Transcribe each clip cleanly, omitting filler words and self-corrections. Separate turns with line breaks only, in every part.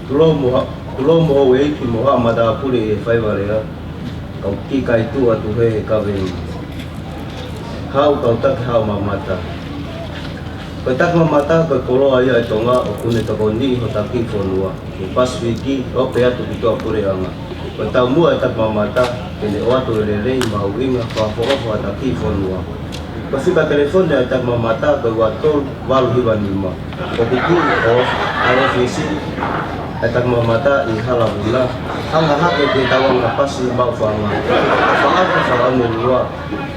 tulo mo we ki mo amada puli e fai vale ha kau ki kai tu atu he ka ve hau kau tak hau mamata kau tak mamata kau kolo ai ai tonga o kune to kondi ho taki fonua ki pas wiki o pe atu ki to pule anga kau tau mua tak mamata kene o atu lele mau inga fa fo fo taki fonua kasi ba telefon dia tak mamata kau watol wal hiban lima kau kiki o alo visi tak mamata i halabula hanga hake ke tawang kapasi mau fanga apa fanga nulua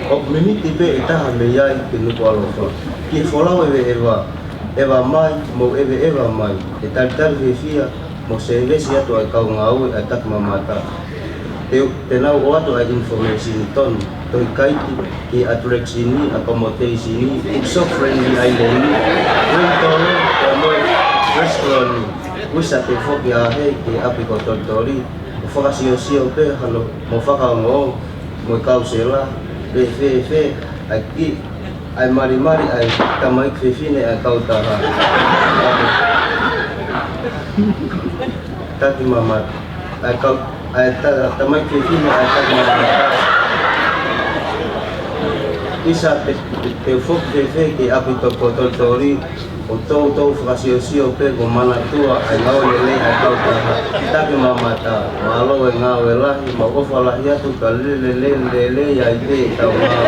o miniti be ita hameyai kinu kualofa ki fola eva mai mo eva mai tar vivia mo service ya to kau ngau tak mamata tenau o atu ai information ton to kaiti ki attract sini accommodation sini so friendly island rental mo restaurant wisa te foki a he ki api ko tori foka sio pe halo mo faka ngo mo kau sela fe aki ai mari ai tamai fefine ai kau taha taki mama ai kau ai tamai fefine ai taki mama isa te fok fe ki api ko tori Oto frasio pe gomana tua ai ngau lele ai kau taha tapi mamata malo e ngau lah mau ko fala ya tu kali lele ya ite tau ngau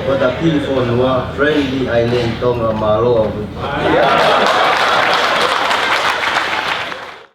pada telephone wa friendly island tonga malo